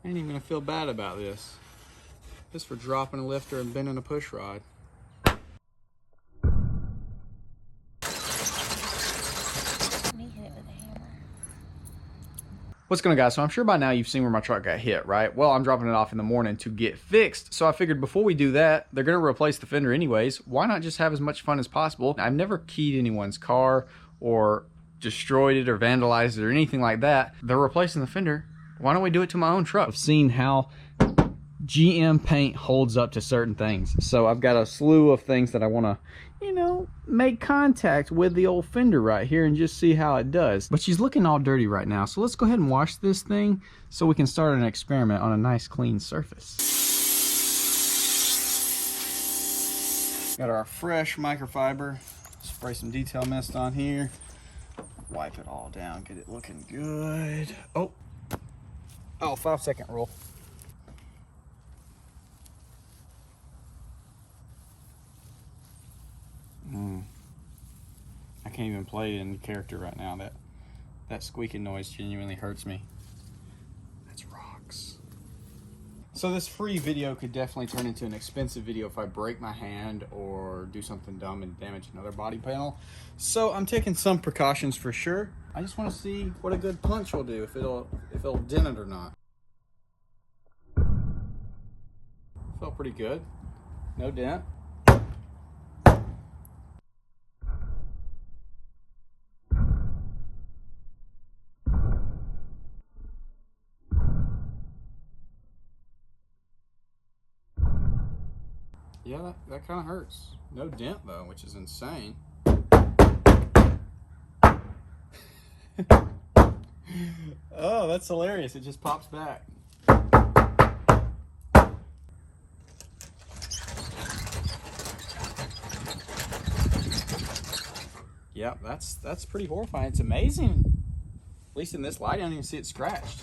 I ain't even gonna feel bad about this. Just for dropping a lifter and bending a push rod. What's going on, guys? So I'm sure by now you've seen where my truck got hit, right? Well, I'm dropping it off in the morning to get fixed. So I figured before we do that, they're going to replace the fender anyways. Why not just have as much fun as possible? I've never keyed anyone's car or destroyed it or vandalized it or anything like that. They're replacing the fender. Why don't we do it to my own truck? I've seen how GM paint holds up to certain things. So I've got a slew of things that I want to, you know, make contact with the old fender right here and just see how it does. But she's looking all dirty right now. So let's go ahead and wash this thing so we can start an experiment on a nice clean surface. Got our fresh microfiber. Spray some detail mist on here. Wipe it all down, get it looking good. Oh, 5-second rule. I can't even play in character right now. That squeaking noise genuinely hurts me. That's rocks. So this free video could definitely turn into an expensive video if I break my hand or do something dumb and damage another body panel. So I'm taking some precautions for sure. I just want to see what a good punch will do, if it'll dent it or not. Felt pretty good. No dent. Yeah, that kind of hurts. No dent though, which is insane. Oh, that's hilarious. It just pops back. Yeah, that's pretty horrifying. It's amazing. At least in this light, I don't even see it scratched.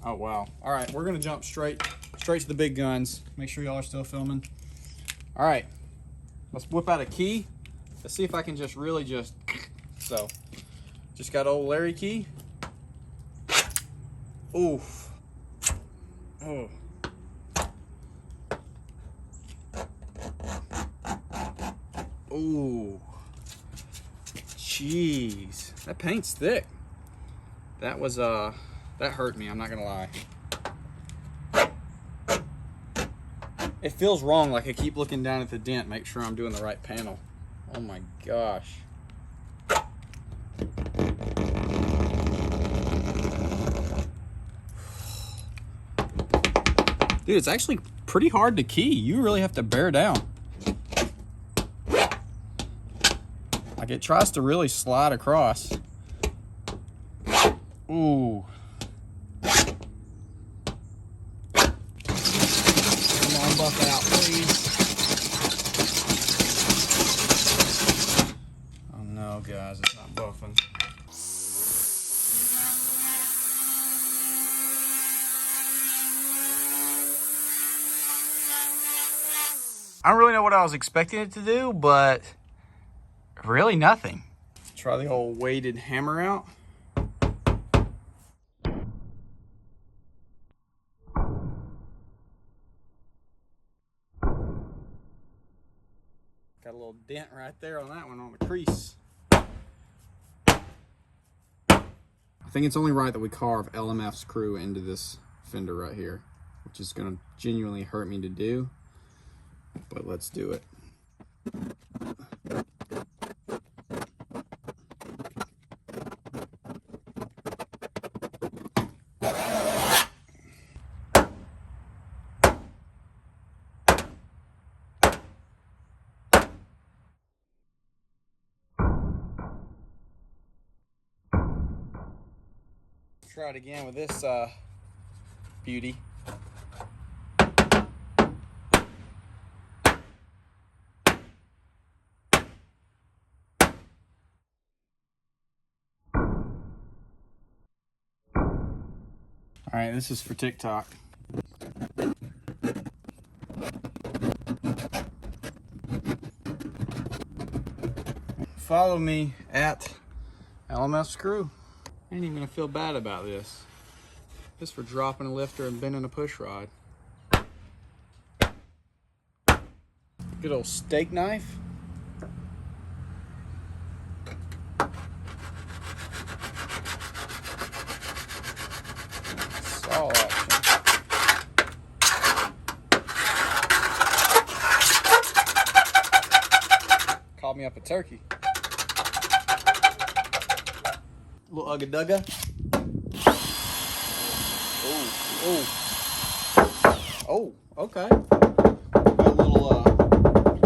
Oh wow. All right, we're gonna jump straight to the big guns. Make sure y'all are still filming. All right, let's whip out a key. Let's see if I can just really just, so, just got old Larry key. Oof. Oh. Ooh. Jeez, that paint's thick. That was, that hurt me, I'm not gonna lie. It feels wrong, like I keep looking down at the dent, make sure I'm doing the right panel. Oh my gosh. Dude, it's actually pretty hard to key. You really have to bear down. Like it tries to really slide across. Ooh. Come on, buff it out, please. Oh no, guys, it's not buffing. I don't really know what I was expecting it to do, but really nothing. Try the old weighted hammer out. Got a little dent right there on that one on the crease. I think it's only right that we carve LMF screw into this fender right here, which is gonna genuinely hurt me to do, but let's do it. Try it again with this beauty. All right, this is for TikTok. follow me at LMF Screw. I ain't even gonna feel bad about this. Just for dropping a lifter and bending a push rod. Good old steak knife. Saw action. Called me up a turkey. Little ugga dugga. Oh, okay. Got a little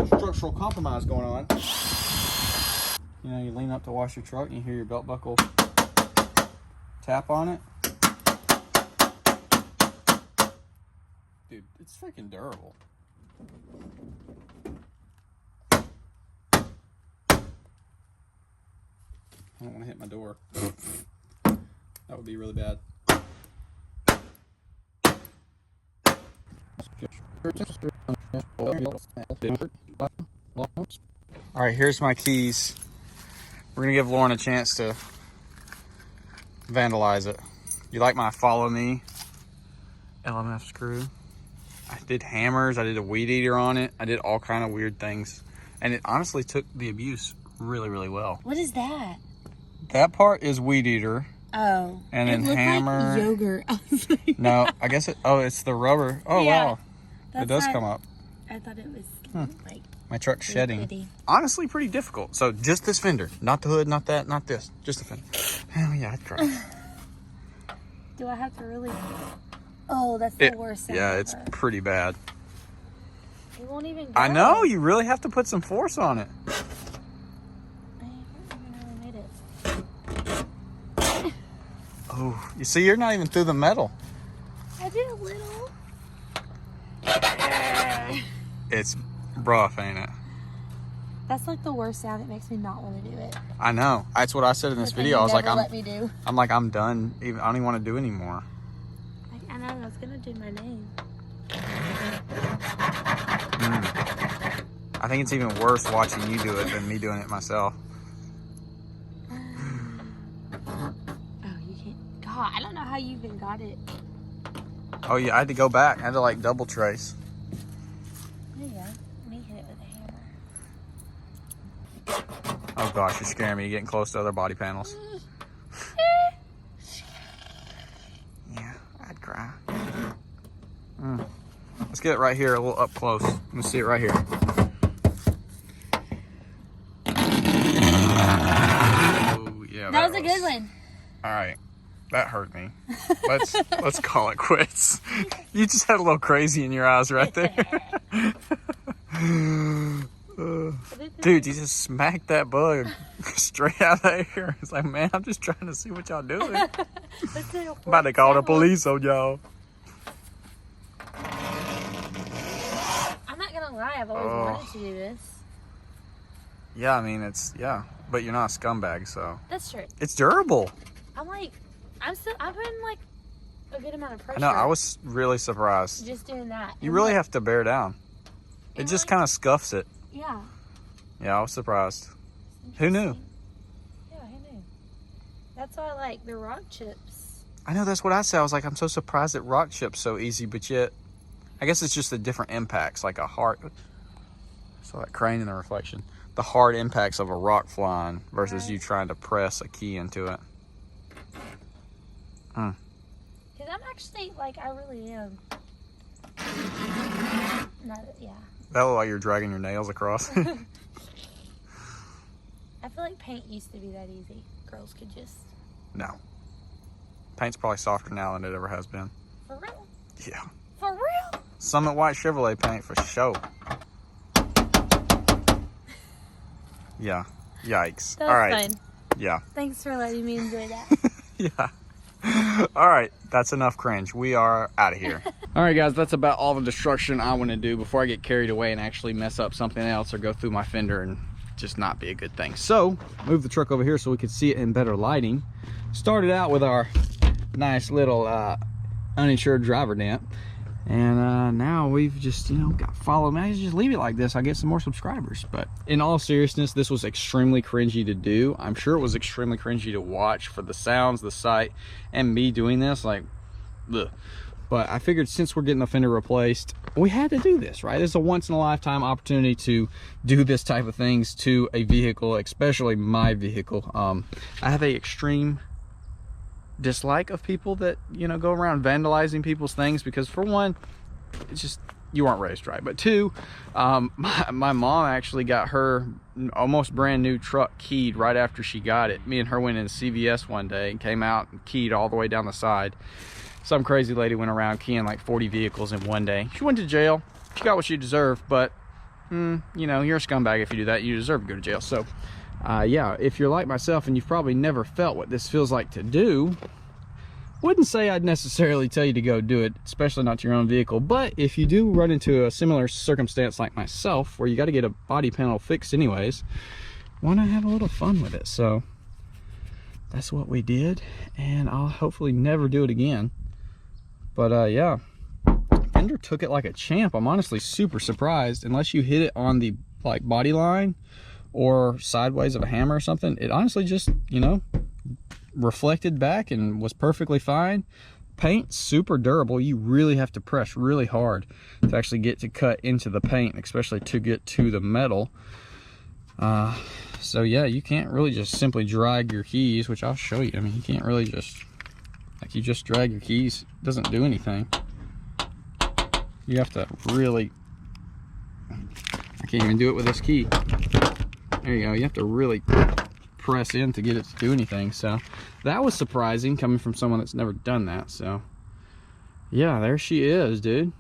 structural compromise going on. You know, you lean up to wash your truck and you hear your belt buckle tap on it. Dude, it's freaking durable. I don't want to hit my door. That would be really bad. All right, here's my keys. We're gonna give Lauren a chance to vandalize it. You like my follow me LMF screw? I did hammers, I did a weed eater on it. I did all kind of weird things. And it honestly took the abuse really, really well. What is that? That part is weed eater. Oh. And then hammer. Like yogurt. No, I guess it's the rubber. Oh, yeah, wow. It does come up. I thought it was like. My truck's shedding. Honestly, pretty difficult. So just this fender, not the hood, not that, not this, just the fender. Hell yeah, I'd cry. Do I have to really? Oh, that's the worst sound. Yeah, it's pretty bad. It won't even go. I know, you really have to put some force on it. I haven't really made it. Oh, you see, you're not even through the metal. I did a little. It's rough, ain't it? That's like the worst sound. It makes me not want to do it. I know. That's what I said in this video. I was like, let me do. I'm done. I don't even want to do anymore. I know. I was gonna do my name. I think it's even worse watching you do it than me doing it myself. Oh, you can't. God, I don't know how you even got it. Oh yeah, I had to go back. I had to like double trace. There you go. Let me hit it with a hammer. Oh gosh, you're scaring me. You're getting close to other body panels. Yeah, I'd cry. Let's get it right here, a little up close. Let me see it right here. Oh yeah, that was a good one. All right, that hurt me. Let's call it quits. You just had a little crazy in your eyes right there. Dude, you just smacked that bug straight out of the air. It's like, man, I'm just trying to see what y'all doing. I'm about to call the police on y'all. I'm not gonna lie, I've always wanted to do this. Yeah, I mean, but you're not a scumbag, so. That's true. It's durable. I'm putting like a good amount of pressure. I know, I was really surprised. Just doing that. You really have to bear down. It just kind of scuffs it. Yeah. Yeah, I was surprised. Who knew? Yeah, who knew? That's why I like the rock chips. I know, that's what I said. I was like, I'm so surprised that rock chips so easy, but yet, I guess it's just the different impacts, like a hard, so that crane in the reflection, the hard impacts of a rock flying versus you trying to press a key into it. Because I'm actually, like, I really am. Yeah. That look like you're dragging your nails across. I feel like paint used to be that easy. Girls could just... No. Paint's probably softer now than it ever has been. For real? Yeah. For real? Summit White Chevrolet paint for show. Yeah. Yikes. That was all right. fun. Yeah. Thanks for letting me enjoy that. Yeah. All right. That's enough cringe. We are out of here. All right, guys. That's about all the destruction I want to do before I get carried away and actually mess up something else or go through my fender and just not be a good thing. So, move the truck over here so we can see it in better lighting. Started out with our nice little uninsured driver damp. And now we've just, you know, got followed. I just leave it like this, I get some more subscribers. But in all seriousness, this was extremely cringy to do. I'm sure it was extremely cringy to watch for the sounds, the sight, and me doing this, like, ugh. But I figured since we're getting the fender replaced, we had to do this, right? It's a once in a lifetime opportunity to do this type of things to a vehicle, especially my vehicle. I have a extreme dislike of people that, you know, go around vandalizing people's things, because for one, it's just, you aren't raised right. But two, my mom actually got her almost brand new truck keyed right after she got it. Me and her went into CVS one day and came out and keyed all the way down the side. Some crazy lady went around keying like 40 vehicles in one day. She went to jail. She got what she deserved, but you know, you're a scumbag if you do that. You deserve to go to jail. So yeah, if you're like myself and you've probably never felt what this feels like to do, wouldn't say I'd necessarily tell you to go do it, especially not to your own vehicle. But if you do run into a similar circumstance like myself, where you got to get a body panel fixed anyways, why not have a little fun with it? So that's what we did, and I'll hopefully never do it again. But yeah, Fender took it like a champ. I'm honestly super surprised. Unless you hit it on the like body line or sideways of a hammer or something, it honestly just, you know, reflected back and was perfectly fine. Paint super durable. You really have to press really hard to actually get to cut into the paint, especially to get to the metal. So yeah, you can't really just simply drag your keys, which I'll show you. I mean, you can't really just, like, you just drag your keys, it doesn't do anything. You have to really, I can't even do it with this key. There you go. You have to really press in to get it to do anything. So that was surprising coming from someone that's never done that. So yeah, there she is, dude.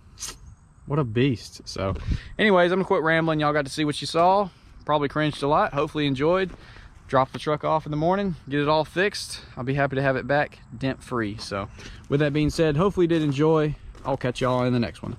What a beast. So anyways, I'm gonna quit rambling. Y'all got to see what you saw. Probably cringed a lot. Hopefully enjoyed. Drop the truck off in the morning, get it all fixed. I'll be happy to have it back dent free. So with that being said, hopefully you did enjoy. I'll catch y'all in the next one.